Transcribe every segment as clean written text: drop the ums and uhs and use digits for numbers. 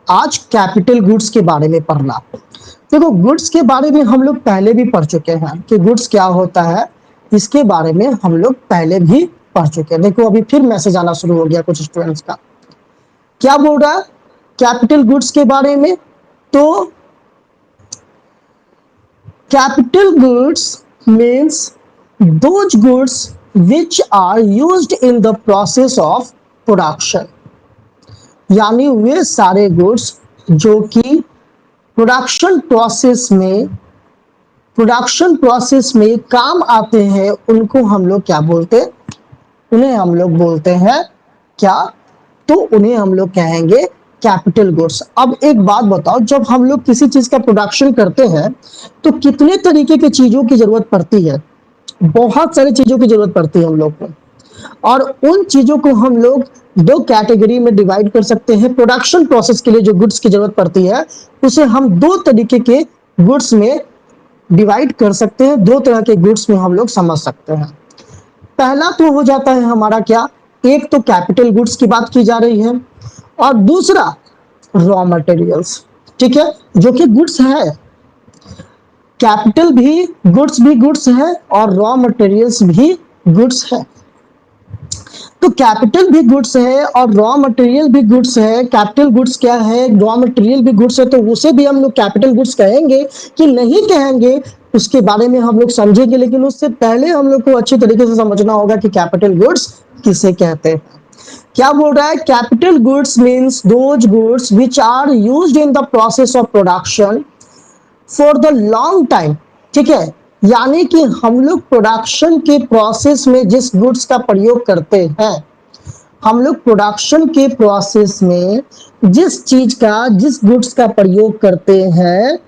आज capital goods के बारे में पढ़ना। देखो गुड्स के बारे में हम लोग पहले भी पढ़ चुके हैं कि गुड्स क्या होता है, इसके बारे में हम लोग पहले भी पढ़ चुके हैं। देखो अभी फिर मैसेज आना शुरू हो गया कुछ स्टूडेंट्स का, क्या बोल रहा है कैपिटल गुड्स के बारे में। तो capital goods means those goods which are used in the process of production, यानी वे सारे गुड्स जो कि प्रोडक्शन प्रोसेस में काम आते हैं, उनको हम लोग क्या बोलते हैं, उन्हें हम लोग बोलते हैं क्या, तो उन्हें हम लोग कहेंगे कैपिटल गुड्स। अब एक बात बताओ, जब हम लोग किसी चीज का प्रोडक्शन करते हैं तो कितने तरीके की चीजों की जरूरत पड़ती है, बहुत सारी चीजों की जरूरत पड़ती है हम लोग को, और उन चीजों को हम लोग दो कैटेगरी में डिवाइड कर सकते हैं। प्रोडक्शन प्रोसेस के लिए जो गुड्स की जरूरत पड़ती है उसे हम दो तरीके के गुड्स में डिवाइड कर सकते हैं, दो तरह के गुड्स में हम लोग समझ सकते हैं। पहला तो हो जाता है हमारा क्या, एक तो कैपिटल गुड्स की बात की जा रही है और दूसरा रॉ मटेरियल्स, ठीक है, जो कि गुड्स है। कैपिटल भी गुड्स है और रॉ मटेरियल्स भी गुड्स है। तो कैपिटल भी गुड्स है और रॉ मटेरियल भी गुड्स है। कैपिटल गुड्स क्या है, रॉ मटेरियल भी गुड्स है, तो उसे भी हम लोग कैपिटल गुड्स कहेंगे कि नहीं कहेंगे उसके बारे में हम लोग समझेंगे, लेकिन उससे पहले हम लोग को अच्छी तरीके से समझना होगा कि कैपिटल गुड्स किसे कहते हैं। क्या बोल रहा है, capital goods means those goods which are used in the process of production for the long time, ठीक है, यानी कि हम लोग प्रोडक्शन के प्रोसेस में जिस गुड्स का प्रयोग करते हैं, हम लोग प्रोडक्शन के प्रोसेस में जिस गुड्स का प्रयोग करते हैं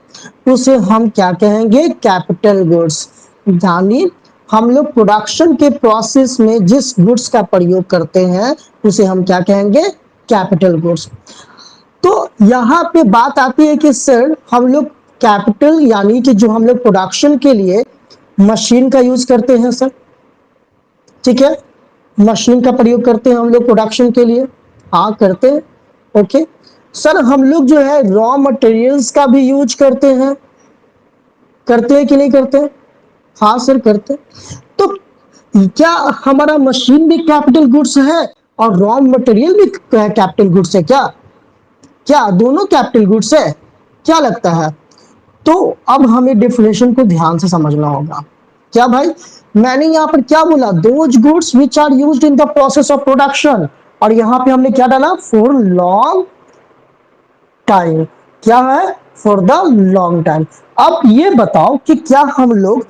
उसे हम क्या कहेंगे, कैपिटल गुड्स। यानी हम लोग प्रोडक्शन के प्रोसेस में जिस गुड्स का प्रयोग करते हैं उसे हम क्या कहेंगे, कैपिटल गुड्स। तो यहाँ पे बात आती है कि सर हम लोग कैपिटल यानी कि जो हम लोग प्रोडक्शन के लिए मशीन का यूज करते हैं सर, ठीक है, मशीन का प्रयोग करते हैं हम लोग प्रोडक्शन के लिए, हाँ करते हैं, ओके। सर हम लोग जो है रॉ मटेरियल्स का भी यूज करते हैं कि नहीं करते हैं, हाँ सर करते हैं। तो क्या हमारा मशीन भी कैपिटल गुड्स है और रॉ मटेरियल भी कैपिटल गुड्स है क्या, क्या दोनों कैपिटल गुड्स है, क्या लगता है। तो अब हमें डेफिनेशन को ध्यान से समझना होगा। क्या भाई, मैंने यहां पर क्या बोला, those goods which are used in the process of production, और यहां पे हमने क्या डाला, फॉर लॉन्ग टाइम, क्या है, फॉर द लॉन्ग टाइम। अब ये बताओ कि क्या हम लोग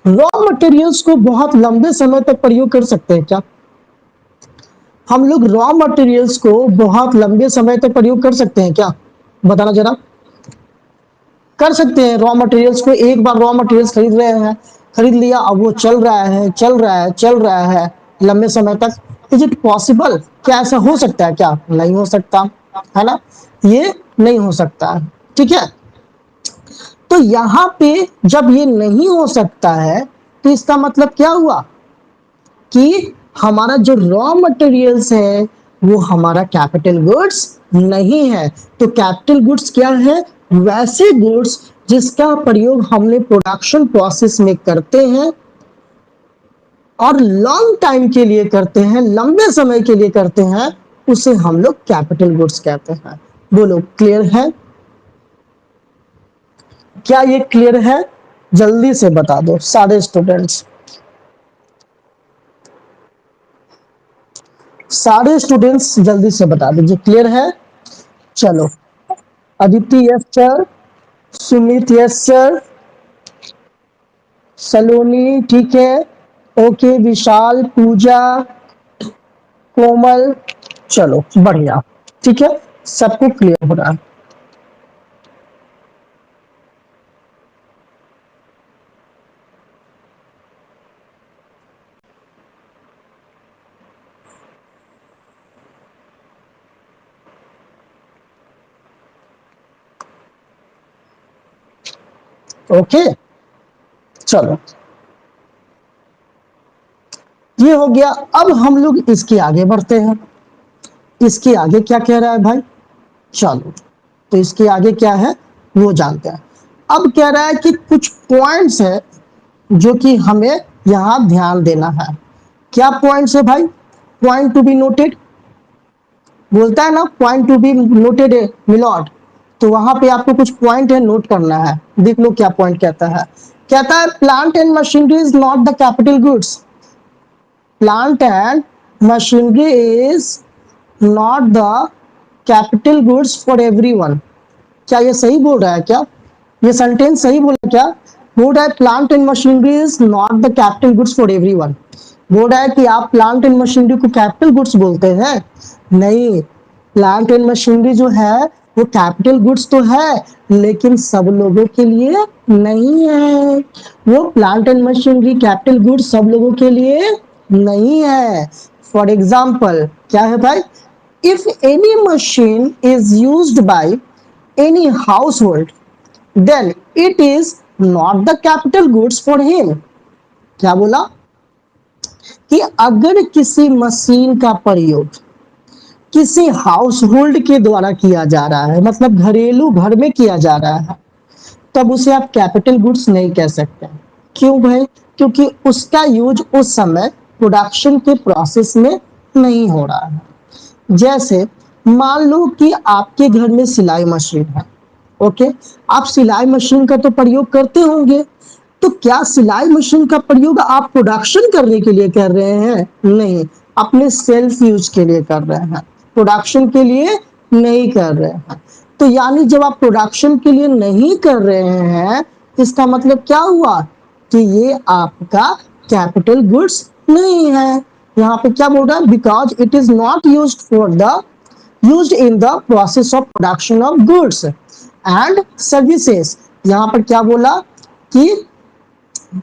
रॉ मटेरियल्स को बहुत लंबे समय तक प्रयोग कर सकते हैं क्या, हम लोग रॉ मटेरियल्स को बहुत लंबे समय तक प्रयोग कर सकते हैं क्या, बताना जरा। कर सकते हैं, रॉ मटेरियल्स को एक बार रॉ मटेरियल्स खरीद रहे हैं, खरीद लिया, अब वो चल रहा है लंबे समय तक। इज इट पॉसिबल, क्या ऐसा हो सकता है क्या, नहीं हो सकता है ना, ये नहीं हो सकता है, ठीक है। तो यहां पे जब ये नहीं हो सकता है तो इसका मतलब क्या हुआ कि हमारा जो रॉ मटेरियल्स है वो हमारा कैपिटल गुड्स नहीं है। तो कैपिटल गुड्स क्या है, वैसे गुड्स जिसका प्रयोग हमने प्रोडक्शन प्रोसेस में करते हैं और लॉन्ग टाइम के लिए करते हैं, लंबे समय के लिए करते हैं, उसे हम लोग कैपिटल गुड्स कहते हैं। बोलो क्लियर है, क्या ये क्लियर है, जल्दी से बता दो सारे स्टूडेंट्स, सारे स्टूडेंट्स जल्दी से बता दीजिए क्लियर है। चलो Aditi yes sir, Sumit yes sir, Saloni ठीक है, ओके, विशाल, पूजा, कोमल, चलो बढ़िया, ठीक है, सबको क्लियर हो रहा है। ओके चलो ये हो गया। अब हम लोग इसके आगे बढ़ते हैं, इसके आगे क्या कह रहा है भाई, चलो तो इसके आगे क्या है वो जानते हैं। अब कह रहा है कि कुछ पॉइंट्स है जो कि हमें यहां ध्यान देना है। क्या पॉइंट्स है भाई? पॉइंट टू बी नोटेड बोलता है ना, पॉइंट टू बी नोटेड है मिलॉर्ड। तो वहां पे आपको कुछ पॉइंट है नोट करना है। देख लो क्या पॉइंट कहता है। कहता है plant and machinery is not the capital goods. Plant and machinery is not the capital goods for everyone. क्या ये सही बोल रहा है क्या? ये सेंटेंस सही बोला क्या? बोल रहा है plant and machinery is not the capital goods for everyone. बोल रहा है कि आप प्लांट एंड मशीनरी को कैपिटल गुड्स बोलते हैं? नहीं, प्लांट एंड मशीनरी जो है वो कैपिटल गुड्स तो है लेकिन सब लोगों के लिए नहीं है। वो plant and machinery capital goods सब लोगों के लिए नहीं है। फॉर एग्जाम्पल क्या है भाई? If any machine is used by any household then it is not the capital goods for him। क्या बोला कि अगर किसी मशीन का प्रयोग किसी हाउस होल्ड के द्वारा किया जा रहा है, मतलब घरेलू घर में किया जा रहा है, तब उसे आप कैपिटल गुड्स नहीं कह सकते। क्यों भाई? क्योंकि उसका यूज उस समय प्रोडक्शन के प्रोसेस में नहीं हो रहा है। जैसे मान लो कि आपके घर में सिलाई मशीन है, ओके। आप सिलाई मशीन का तो प्रयोग करते होंगे, तो क्या सिलाई मशीन का प्रयोग आप प्रोडक्शन करने के लिए कर रहे हैं? नहीं, अपने सेल्फ यूज के लिए कर रहे हैं, प्रोडक्शन के लिए नहीं कर रहे हैं। तो यानी जब आप प्रोडक्शन के लिए नहीं कर रहे हैं, इसका मतलब क्या हुआ कि ये आपका कैपिटल गुड्स नहीं है। यहाँ पे क्या बोल रहा है? Because it is not used for the used in the process of production of goods and services। यहाँ पर क्या बोला कि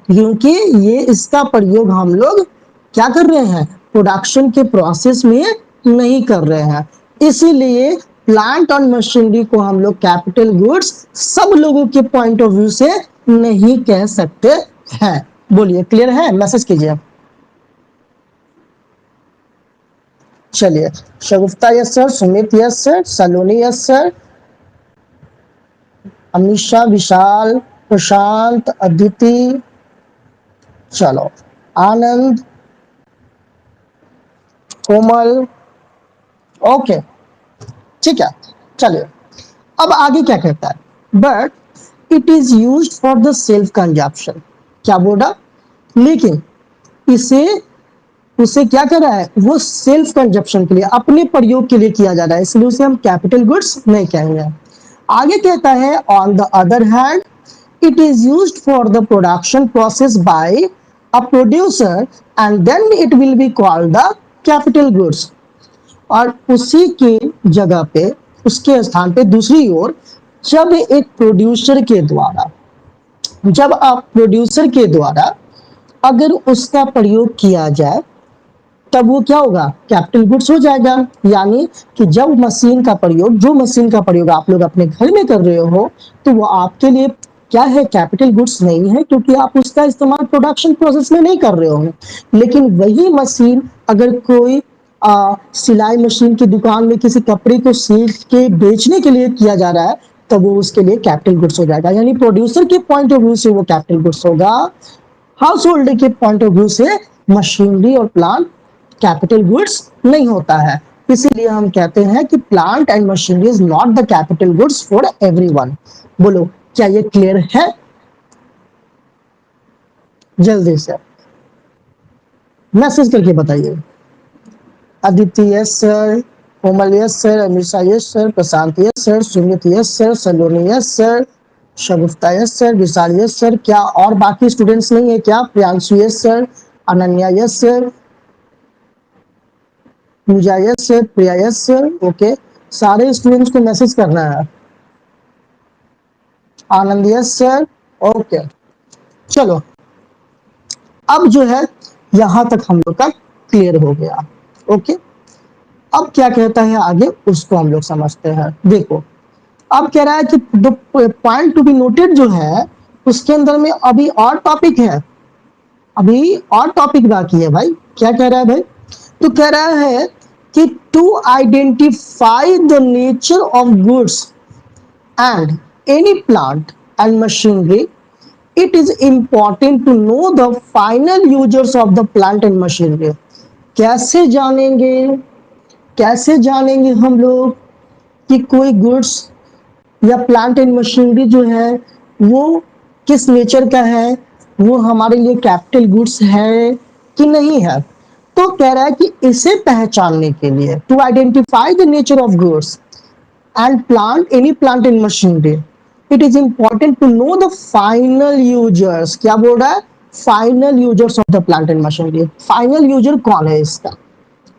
क्योंकि ये इसका प्रयोग हम लोग क्या कर रहे हैं? प्रोडक्शन के प्रोसेस में नहीं कर रहे हैं, इसीलिए प्लांट और मशीनरी को हम लोग कैपिटल गुड्स सब लोगों के पॉइंट ऑफ व्यू से नहीं कह सकते हैं। बोलिए क्लियर है? मैसेज कीजिए। चलिए, Shagufta yes sir, Sumit yes sir, Saloni yes sir, Amisha, Vishal, Prashant, Aditi, चलो आनंद, कोमल, ओके ठीक है। चलिए अब आगे क्या कहता है? But it is used for the self consumption. क्या बोला? लेकिन इसे उसे क्या कर रहा है? वो सेल्फ कंजप्शन के लिए, अपने प्रयोग के लिए किया जा रहा है, इसलिए उसे हम कैपिटल गुड्स नहीं कहेंगे। आगे कहता है on the other hand it is used for the production process by a producer and then it will be called the capital goods. और उसी के जगह पे, उसके स्थान पे दूसरी ओर, जब एक प्रोड्यूसर के द्वारा, जब आप प्रोड्यूसर के द्वारा अगर उसका प्रयोग किया जाए तब वो क्या होगा? कैपिटल गुड्स हो जाएगा। यानी कि जब मशीन का प्रयोग, जो मशीन का प्रयोग आप लोग अपने घर में कर रहे हो, तो वो आपके लिए क्या है? कैपिटल गुड्स नहीं है, क्योंकि आप उसका इस्तेमाल प्रोडक्शन प्रोसेस में नहीं कर रहे हो। लेकिन वही मशीन अगर कोई सिलाई मशीन की दुकान में किसी कपड़े को सिल के बेचने के लिए किया जा रहा है, तब वो उसके लिए कैपिटल गुड्स हो जाएगा। यानी प्रोड्यूसर के पॉइंट ऑफ व्यू से वो कैपिटल गुड्स होगा, हाउस होल्ड के पॉइंट ऑफ व्यू से मशीनरी और प्लांट कैपिटल गुड्स नहीं होता है। इसीलिए हम कहते हैं कि plant and machinery is not the capital goods for everyone. बोलो क्या ये क्लियर है? जल्दी से मैसेज करके बताइए। Aditya yes sir, Komal yes sir, Amisha yes sir, Prashant yes sir, Sumit yes sir, Saloni yes sir, Shagufta yes sir, Vishal yes sir. क्या और बाकी स्टूडेंट्स नहीं है क्या? Priyanshu yes sir, Ananya yes sir, Pooja yes sir, Priya yes sir. Okay, सारे स्टूडेंट्स को मैसेज करना है। Anand yes sir, okay. चलो अब जो है यहां तक हम लोग का क्लियर हो गया। ओके, अब क्या कहता है आगे उसको हम लोग समझते हैं। देखो अब कह रहा है कि the point to be noted जो है उसके अंदर में अभी और टॉपिक है, अभी और टॉपिक बाकी है भाई। क्या कह रहा है भाई? तो कह रहा है कि to identify the nature of goods and any plant and machinery, it is important to know the final users of the plant and machinery. कैसे जानेंगे, कैसे जानेंगे हम लोग कि कोई गुड्स या प्लांट एंड मशीनरी जो है वो किस नेचर का है, वो हमारे लिए कैपिटल गुड्स है कि नहीं है। तो कह रहा है कि इसे पहचानने के लिए, to identify the nature of goods and plant any plant in machinery, it is important to know the final users। क्या बोल रहा है, final users of the plant and machinery. Final user कौन है इसका,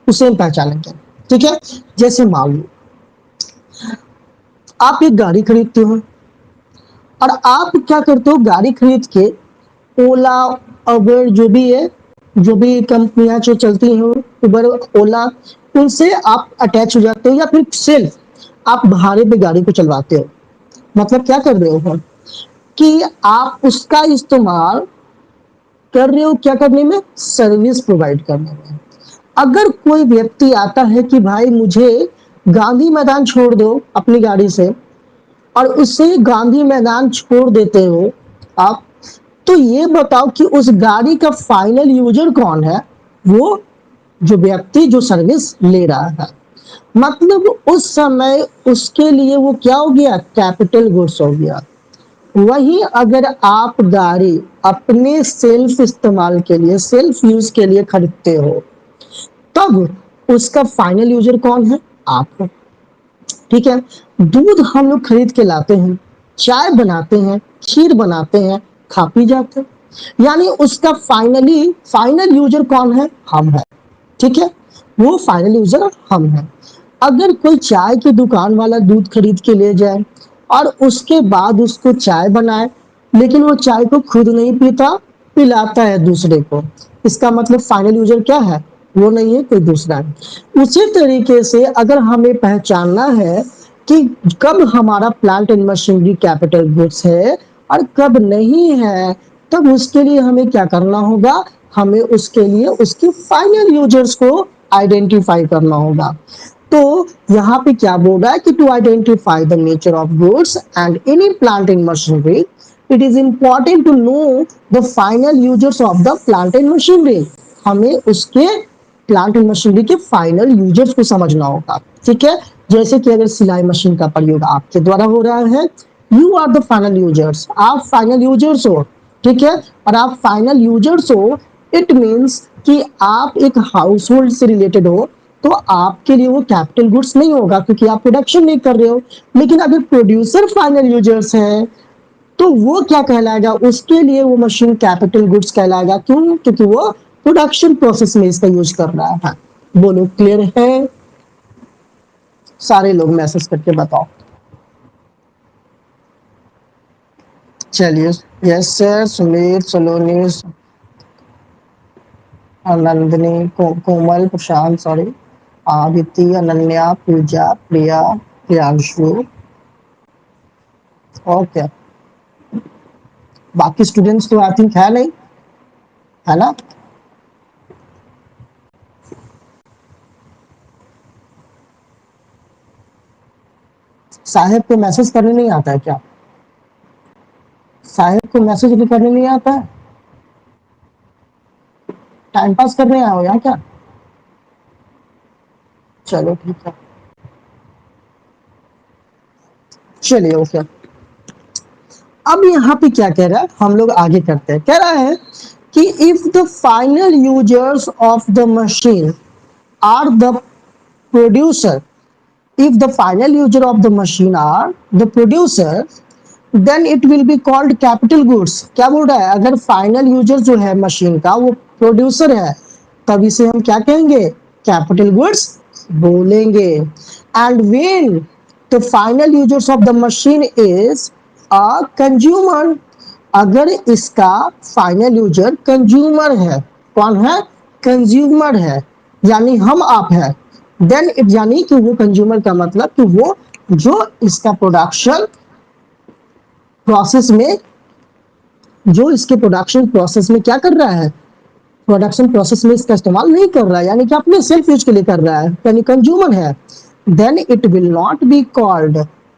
उसे हम पहचानेंगे। ठीक है, जैसे मान लो आप एक गाड़ी खरीदते हो और आप क्या करते हो, गाड़ी खरीद के ओला, उबर, जो भी है, जो भी कंपनियां जो चलती हैं, उबर, ओला, उनसे आप अटैच हो जाते हो या फिर सेल्फ आप भाड़े पे गाड़ी को चलवाते हो। मतलब क्या कर रहे हो कि आप उसका इस्तेमाल कर रहे हो क्या करने में, सर्विस प्रोवाइड करने में। अगर कोई व्यक्ति आता है कि भाई मुझे गांधी मैदान छोड़ दो अपनी गाड़ी से, और उससे गांधी मैदान छोड़ देते हो आप, तो ये बताओ कि उस गाड़ी का फाइनल यूजर कौन है, वो जो व्यक्ति जो सर्विस ले रहा है। मतलब उस समय उसके लिए वो क्या हो गया, कैपिटल गुड्स हो गया। वहीं अगर आप गाड़ी अपने सेल्फ इस्तेमाल के लिए, सेल्फ यूज के लिए खरीदते हो, तब उसका फाइनल यूजर कौन है, आप हो। ठीक है, दूध हम लोग खरीद के लाते हैं, चाय बनाते हैं, खीर बनाते हैं, खा पी जाते हैं, यानी उसका फाइनल यूजर कौन है, हम है। ठीक है, वो फाइनल यूजर हम है। अगर कोई चाय की दुकान वाला दूध खरीद के ले जाए और उसके बाद उसको चाय बनाए, लेकिन वो चाय को खुद नहीं पीता, पिलाता है दूसरे को, इसका मतलब फाइनल यूजर क्या है, वो नहीं है, कोई दूसरा है। उसी तरीके से अगर हमें पहचानना है कि कब हमारा plant and machinery capital goods है और कब नहीं है, तब उसके लिए हमें क्या करना होगा, हमें उसके लिए उसके फाइनल यूजर्स को आइडेंटिफाई करना होगा। तो यहाँ पे क्या बोल रहा है कि to identify the nature of goods and any plant and machinery, it is important to know the final users of the plant and machinery. हमें उसके प्लांट एंड मशीनरी के फाइनल यूजर्स को समझना होगा। ठीक है, जैसे कि अगर सिलाई मशीन का प्रयोग आपके द्वारा हो रहा है, you are the final users, आप फाइनल यूजर्स हो। ठीक है, और आप फाइनल यूजर्स हो, इट मीन्स कि आप एक हाउस होल्ड से रिलेटेड हो, तो आपके लिए वो कैपिटल गुड्स नहीं होगा क्योंकि आप प्रोडक्शन नहीं कर रहे हो। लेकिन अगर प्रोड्यूसर फाइनल यूजर्स है तो वो क्या कहलाएगा, उसके लिए वो मशीन कैपिटल गुड्स कहलाएगा। क्यों, क्योंकि वो प्रोडक्शन प्रोसेस में इसका यूज कर रहा है। बोलो क्लियर है, सारे लोग मैसेज करके बताओ। चलिए, यस सर, सुमीर, सलोनी, नंदिनी, कोमल, प्रशांत, सॉरी, आदित्य, अनन्या, पूजा, प्रिया, प्रियांशु, और क्या, बाकी स्टूडेंट्स तो आई थिंक है नहीं, है ना। साहेब को मैसेज करने नहीं आता है क्या, साहेब को मैसेज भी करने नहीं आता है, टाइम पास करने आए हो या क्या। चलो ठीक है, चलिए ओके। अब यहाँ पे क्या कह रहा है, हम लोग आगे करते हैं। कह रहा है कि if the final users of the machine are the producer, if the final user of the machine are the producer, then it will be called capital goods। क्या बोल रहा है, अगर फाइनल यूजर जो है मशीन का वो प्रोड्यूसर है, तब इसे हम क्या कहेंगे, कैपिटल गुड्स बोलेंगे। And when the final users of the machine is a consumer, अगर इसका फाइनल यूजर कंज्यूमर है, कौन है, कंज्यूमर है, यानी हम आप है, देन इट, यानी कि वो कंज्यूमर का मतलब कि वो जो इसका प्रोडक्शन प्रोसेस में, जो इसके प्रोडक्शन प्रोसेस में क्या कर रहा है, प्रोडक्शन प्रोसेस में इसका इस्तेमाल नहीं कर रहा है, यानी कि अपने सेल्फ यूज के लिए कर रहा है, यानी कंज्यूमर है, then it will not be called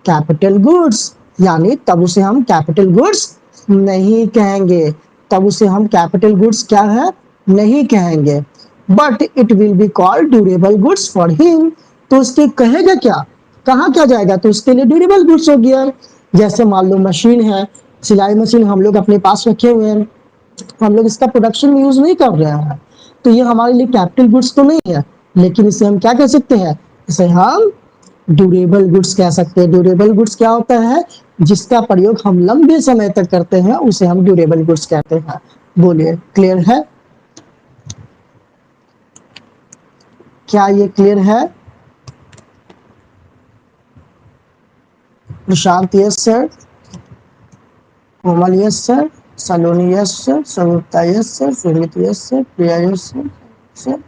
capital goods, यानी तब उसे हम कैपिटल गुड्स नहीं कहेंगे, तब उसे हम कैपिटल गुड्स क्या है, नहीं कहेंगे। But it will be called durable goods for him, तो उसके कहेगा क्या, कहाँ क्या जाएगा, तो उसके लिए ड्यूरेबल गुड्स हो गया। जैसे मान लो मशीन है, सिलाई मशीन हम लोग अपने पास रखे हुए हैं, हम लोग इसका प्रोडक्शन में यूज नहीं कर रहे हैं, तो ये हमारे लिए कैपिटल गुड्स तो नहीं है, लेकिन इसे हम क्या कह सकते हैं, इसे हम ड्यूरेबल गुड्स कह सकते हैं। ड्यूरेबल गुड्स क्या होता है, जिसका प्रयोग हम लंबे समय तक करते हैं उसे हम ड्यूरेबल गुड्स कहते हैं। बोलिए क्लियर है, क्या ये क्लियर है? Prashant yes sir, Komal yes sir, Saloni yes sir, Sanyukta yes sir, Sumit yes sir, Priya yes sir,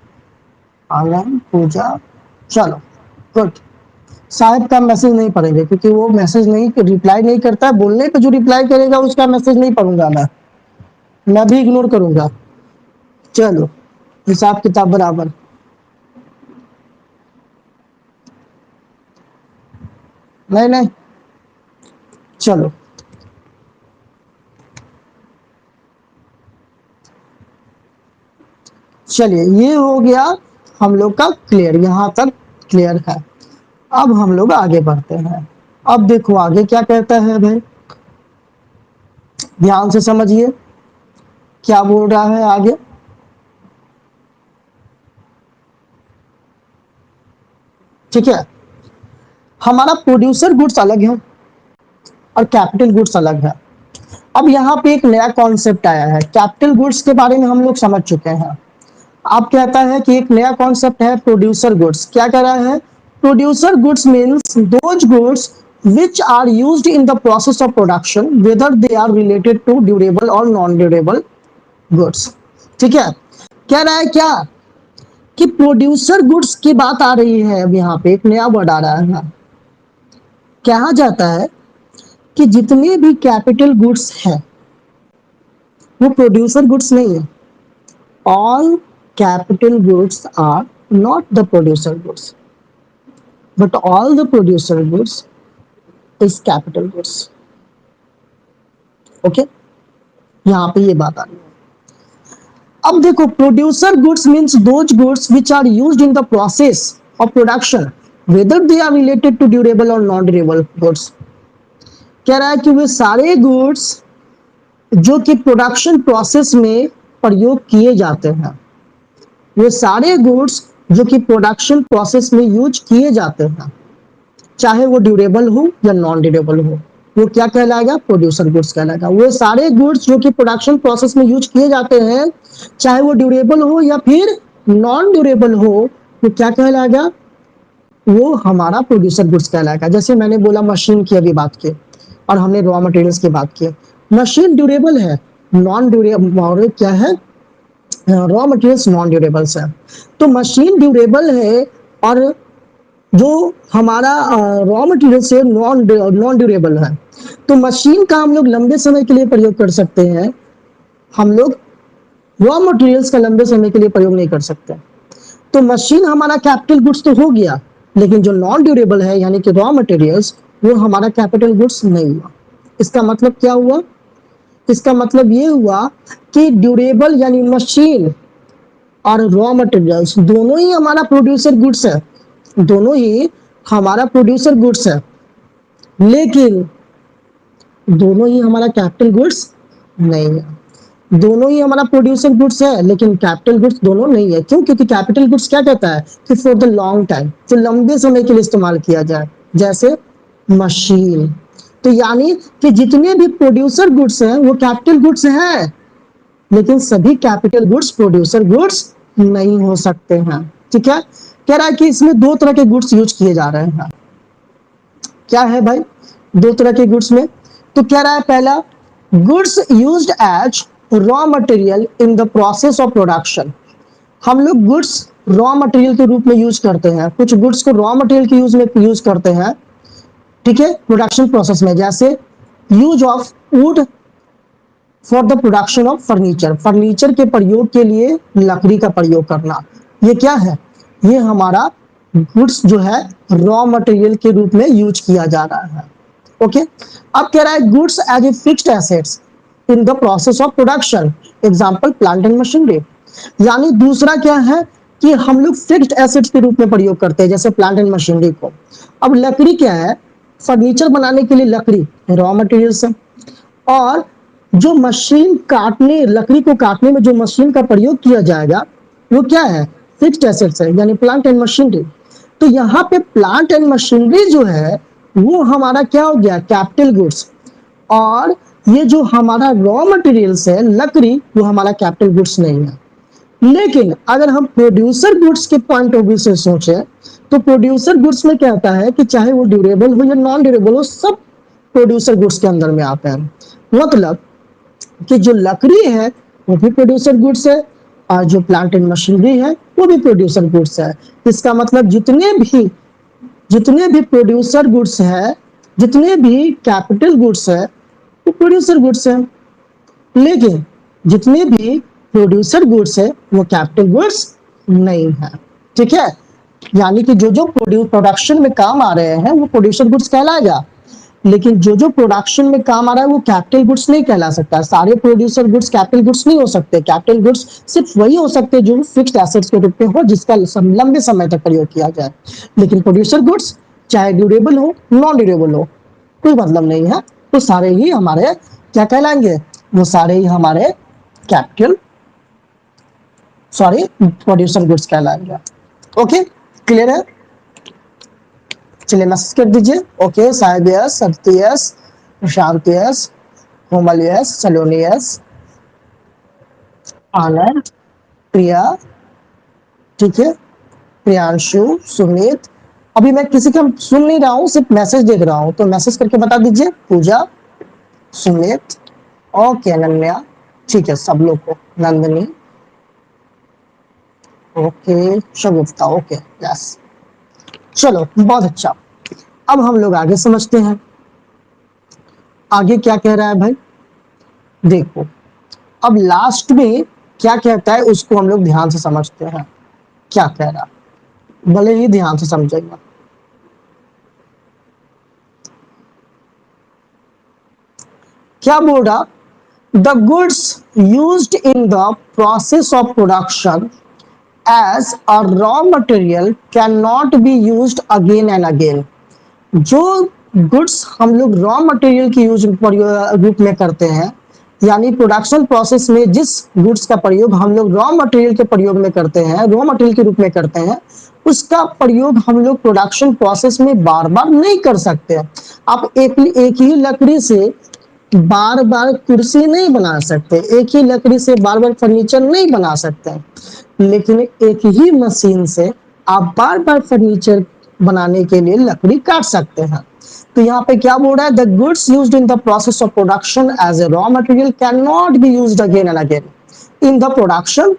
Anand, Pooja, चलो गुड। साहब का मैसेज नहीं पढ़ेंगे क्योंकि वो मैसेज नहीं रिप्लाई नहीं करता है, बोलने पे जो रिप्लाई करेगा उसका मैसेज नहीं पढ़ूंगा मैं भी इग्नोर करूंगा। चलो हिसाब किताब बराबर, नहीं नहीं, चलो चलिए ये हो गया हम लोग का क्लियर, यहां तक क्लियर है। अब हम लोग आगे बढ़ते हैं। अब देखो आगे क्या कहता है भाई, ध्यान से समझिए क्या बोल रहा है आगे। ठीक है, हमारा प्रोड्यूसर गुड्स अलग है और कैपिटल गुड्स अलग है। अब यहाँ पे एक नया कॉन्सेप्ट आया है, कैपिटल गुड्स के बारे में हम लोग समझ चुके हैं। अब कहता है कि एक नया कॉन्सेप्ट है प्रोड्यूसर गुड्स। क्या कह रहा है, producer goods means those goods which are used in the process of production whether they are related to durable or non durable goods। ठीक है, कह रहा है क्या कि प्रोड्यूसर गुड्स की बात आ रही है। अब यहाँ पे एक नया वर्ड आ रहा है, कहा जाता है कि जितने भी कैपिटल गुड्स है वो प्रोड्यूसर गुड्स नहीं है। All capital goods are not the producer goods but all the producer goods is capital goods. Okay, यहां पे ये बात आ रही है। अब देखो producer goods means those goods which are used in the process of production whether they are related to durable और नॉन ड्यूरेबल गुड्स। कह रहा है कि वे सारे गुड्स जो कि प्रोडक्शन प्रोसेस में प्रयोग किए जाते हैं, वे सारे गुड्स जो कि प्रोडक्शन प्रोसेस में यूज किए जाते हैं, चाहे वो ड्यूरेबल हो या नॉन ड्यूरेबल हो, वो क्या कहलाएगा, प्रोड्यूसर गुड्स कहलाएगा। वो सारे गुड्स जो कि प्रोडक्शन प्रोसेस में यूज किए जाते हैं, चाहे वो ड्यूरेबल हो या फिर नॉन ड्यूरेबल हो, वो क्या कहलाएगा, वो हमारा प्रोड्यूसर गुड्स कहलाएगा। जैसे मैंने बोला मशीन की अभी बात की और हमने रॉ मटेरियल्स की बात की। मशीन ड्यूरेबल है, नॉन ड्यूरेबल क्या है, रॉ मटेरियल्स नॉन ड्यूरेबल्स है। तो मशीन ड्यूरेबल है और जो हमारा रॉ मटेरियल से नॉन ड्यूरेबल है। तो मशीन का हम लोग लंबे समय के लिए प्रयोग कर सकते हैं, हम लोग रॉ मटेरियल्स का लंबे समय के लिए प्रयोग नहीं कर सकते। तो मशीन हमारा कैपिटल गुड्स तो हो गया, लेकिन जो नॉन ड्यूरेबल है यानी कि रॉ मटेरियल्स, वो हमारा कैपिटल गुड्स नहीं हुआ। इसका मतलब क्या हुआ, इसका मतलब ये हुआ कि ड्यूरेबल यानी मशीन और रॉ मटेरियल्स दोनों ही हमारा प्रोड्यूसर गुड्स है, दोनों ही हमारा प्रोड्यूसर गुड्स है, लेकिन दोनों ही हमारा कैपिटल गुड्स नहीं है। दोनों ही हमारा प्रोड्यूसर गुड्स है लेकिन कैपिटल गुड्स दोनों नहीं है। क्यों, क्योंकि कैपिटल गुड्स क्या कहता है कि फॉर द लॉन्ग टाइम, तो लंबे समय के लिए इस्तेमाल किया जाए, जैसे मशीन। तो यानी कि जितने भी प्रोड्यूसर गुड्स हैं वो कैपिटल गुड्स हैं, लेकिन सभी कैपिटल गुड्स प्रोड्यूसर गुड्स नहीं हो सकते हैं। ठीक है, कह रहा है कि इसमें दो तरह के गुड्स यूज किए जा रहे हैं। क्या है भाई, दो तरह के गुड्स में, तो कह रहा है पहला, goods used as raw material in the process of production. हम लोग गुड्स रॉ मटेरियल के रूप में यूज करते हैं, कुछ गुड्स को रॉ मटेरियल के यूज करते हैं, ठीक है, प्रोडक्शन प्रोसेस में। जैसे use of would for the production of furniture, furniture के प्रयोग के लिए लकड़ी का प्रयोग करना, ये क्या है, ये हमारा गुड्स जो है रॉ मटेरियल के रूप में यूज किया जा रहा है। ओके, अब कह रहा है goods as a fixed assets in the process of production, example plant and machinery. यानी दूसरा क्या है कि हम लोग फिक्स्ड एसेट्स के रूप में प्रयोग करते हैं जैसे प्लांट एंड मशीनरी को। अब लकड़ी क्या है, फर्नीचर बनाने के लिए लकड़ी रॉ मटेरियल्स है, और जो मशीन काटने, लकड़ी को काटने में जो मशीन का प्रयोग किया जाएगा वो क्या है, फिक्स्ड एसेट्स है, यानी प्लांट एंड मशीनरी। तो यहाँ पे प्लांट एंड मशीनरी जो है वो हमारा क्या हो गया, कैपिटल गुड्स, और ये जो हमारा रॉ मटेरियल्स है लकड़ी, वो हमारा कैपिटल गुड्स नहीं है। लेकिन अगर हम प्रोड्यूसर गुड्स के पॉइंट ऑफ व्यू से सोचें तो प्रोड्यूसर गुड्स में क्या होता है कि चाहे वो ड्यूरेबल हो या नॉन ड्यूरेबल हो, सब प्रोड्यूसर गुड्स के अंदर में आते हैं। मतलब कि जो लकड़ी है वो भी प्रोड्यूसर गुड्स है, और जो प्लांट एंड मशीनरी है वो भी प्रोड्यूसर गुड्स है। इसका मतलब जितने भी प्रोड्यूसर गुड्स है, जितने भी कैपिटल गुड्स है वो प्रोड्यूसर गुड्स है। लेकिन जितने भी प्रोड्यूसर गुड्स है वो कैपिटल गुड्स नहीं है। ठीक है, यानी कि जो जो प्रोडक्शन में काम आ रहे हैं वो प्रोड्यूसर गुड्स कहलाएगा, लेकिन जो जो प्रोडक्शन में काम आ रहा है वो कैपिटल गुड्स नहीं कहला सकता। सारे प्रोड्यूसर गुड्स कैपिटल गुड्स नहीं हो सकते। कैपिटल गुड्स सिर्फ वही हो सकते हैं जो फिक्स्ड एसेट्स के रूप में हो, जिसका लंबे समय तक प्रयोग किया जाए। लेकिन प्रोड्यूसर गुड्स चाहे ड्यूरेबल हो नॉन ड्यूरेबल हो, कोई मतलब नहीं है, तो सारे ही हमारे क्या कहलाएंगे, वो सारे ही हमारे कैपिटल प्रोड्यूसर गुड्स कहलाएंगे। ओके, क्लियर है? चलिए मैसेज कर दीजिए। Okay, Sahib yes, Satya yes, Prashant yes, Komal yes, Saloni yes, Anand, Priya, ठीक है, प्रियांशु, सुमित। अभी मैं किसी का सुन नहीं रहा हूँ, सिर्फ मैसेज देख रहा हूँ, तो मैसेज करके बता दीजिए। पूजा, सुमित, ओके, अनन्या, ठीक है, सब लोग को, नंदनी, ओके, शगुफ्ता, ओके, यस। चलो बहुत अच्छा, अब हम लोग आगे समझते हैं। आगे क्या कह रहा है भाई, देखो अब लास्ट में क्या कहता है उसको हम लोग ध्यान से समझते हैं। क्या कह रहा है भले ही ध्यान से समझेगा। क्या बोल रहा, the goods used in the process of production as a raw material can not be used again and again. जो गुड्स हम लोग रॉ मटेरियल की यूज रूप में करते हैं, यानी प्रोडक्शन प्रोसेस में जिस गुड्स का प्रयोग हम लोग रॉ मटेरियल के प्रयोग में करते हैं, रॉ मटेरियल के रूप में करते हैं, उसका प्रयोग हम लोग प्रोडक्शन प्रोसेस में बार बार नहीं कर सकते। आप एक ही लकड़ी से बार बार कुर्सी नहीं बना सकते, एक ही लकड़ी से बार बार फर्नीचर नहीं बना सकते, लेकिन एक ही मशीन से आप बार बार फर्नीचर बनाने के लिए लकड़ी काट सकते हैं। तो यहाँ पे क्या बोल रहा है, the goods used in the process of production as a raw material can not be used again and again in the production,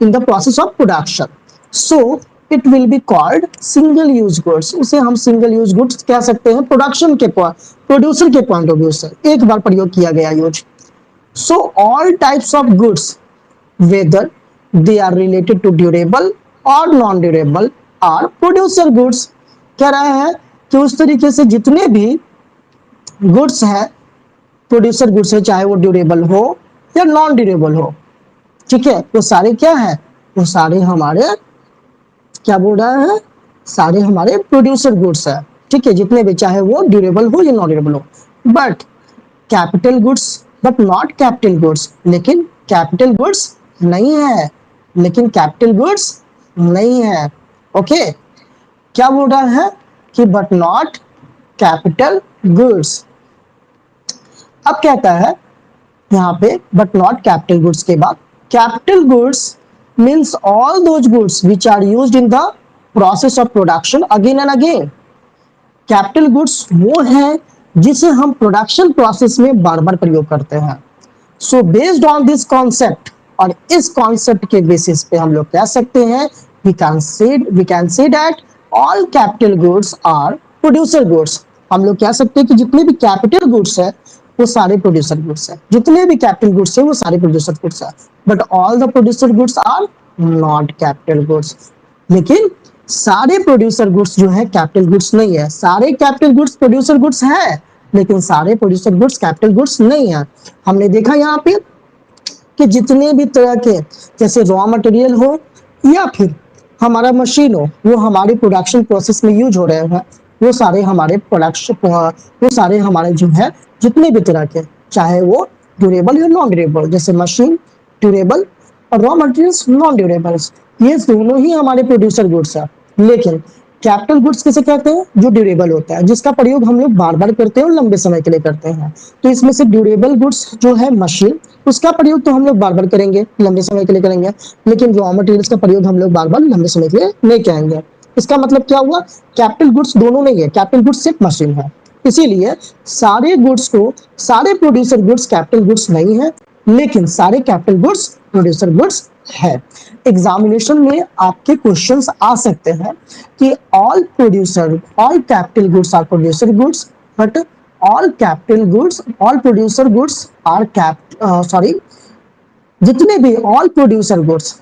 in the process of production, so it will be called single use goods. उसे हम single use goods कह सकते हैं production के producer के point of view से, एक बार प्रयोग किया गया use. So all types of goods whether they are related to durable or non durable are producer goods। कह रहा है कि उस तरीके से जितने भी गुड्स है प्रोड्यूसर गुड्स है, चाहे वो ड्यूरेबल हो या नॉन ड्यूरेबल हो, ठीक है, वो सारे क्या है, वो सारे हमारे क्या बोल रहा है, सारे हमारे प्रोड्यूसर गुड्स है। ठीक है, जितने भी, चाहे वो ड्यूरेबल हो या नॉन ड्यूरेबल हो। But capital goods, but not capital goods, लेकिन कैपिटल गुड्स नहीं है, लेकिन कैपिटल गुड्स नहीं है। ओके, क्या बोल रहा है कि बट नॉट कैपिटल गुड्स। अब कहता है यहाँ पे बट नॉट कैपिटल गुड्स के बाद capital goods means all those goods which are used in the process of production again and again. Capital goods वो है जिसे हम प्रोडक्शन प्रोसेस में बार बार प्रयोग करते हैं। So based on this concept, और इस कॉन्सेप्ट के बेसिस पे हम लोग कह सकते हैं we can say that all capital goods are producer goods। हम लोग कह सकते हैं कि जितने भी कैपिटल गुड्स है वो सारे प्रोड्यूसर गुड्स है, जितने भी कैपिटल गुड्स है वो सारे प्रोड्यूसर गुड्स है, but all the producer goods are not capital goods. लेकिन सारे प्रोड्यूसर गुड्स जो है कैपिटल गुड्स नहीं है, सारे कैपिटल गुड्स प्रोड्यूसर गुड्स है, लेकिन सारे प्रोड्यूसर गुड्स कैपिटल गुड्स नहीं है। हमने देखा यहाँ पे कि जितने भी तरह के जैसे रॉ मटेरियल हो या फिर हमारा मशीन हो, वो हमारे प्रोडक्शन प्रोसेस में यूज हो रहे हैं, वो सारे हमारे प्रोडक्शन, वो सारे हमारे जो है जितने भी तरह के, चाहे वो ड्यूरेबल या नॉन ड्यूरेबल, जैसे मशीन ड्यूरेबल और रॉ मटेरियल्स नॉन ड्यूरेबल्स, ये दोनों ही हमारे प्रोड्यूसर गुड्स है। लेकिन कैपिटल गुड्स किसे कहते हैं? जो ड्यूरेबल होता है, जिसका प्रयोग हम लोग बार बार करते हैं और लंबे समय के लिए करते हैं। तो इसमें से ड्यूरेबल गुड्स जो है मशीन, उसका प्रयोग तो हम लोग बार बार करेंगे, लंबे समय के लिए करेंगे, लेकिन रॉ मटेरियल्स का प्रयोग हम लोग बार बार लंबे समय के लिए नहीं करेंगे। इसका मतलब क्या हुआ? कैपिटल गुड्स दोनों नहीं है, कैपिटल गुड्स सिर्फ मशीन है। इसीलिए सारे गुड्स को, सारे प्रोड्यूसर गुड्स कैपिटल गुड्स नहीं है, लेकिन सारे कैपिटल गुड्स प्रोड्यूसर गुड्स है। एग्जामिनेशन में आपके क्वेश्चंस आ सकते हैं कि all capital goods are producer goods, but all capital goods, all producer goods are जितने भी all producer goods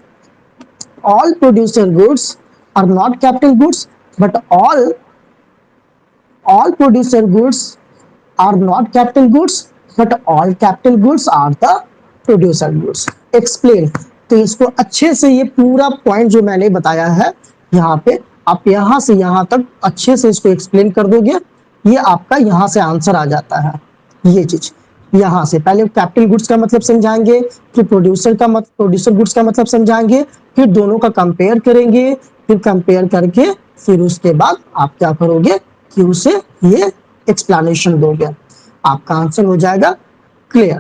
are not capital goods, but all producer goods are not capital goods, but all capital goods are the producer goods. Explain. तो इसको अच्छे से, ये पूरा point जो मैंने बताया है यहाँ पे, आप यहाँ से यहाँ तक अच्छे से इसको एक्सप्लेन कर दोगे, ये आपका यहाँ से आंसर आ जाता है। ये चीज यहाँ से पहले कैपिटल गुड्स का मतलब समझाएंगे, फिर प्रोड्यूसर गुड्स का मतलब समझाएंगे, फिर दोनों का कंपेयर करेंगे, फिर कंपेयर करके फिर उसके बाद आप क्या करोगे कि उसे ये एक्सप्लेनेशन दोगे, आपका आंसर हो जाएगा क्लियर।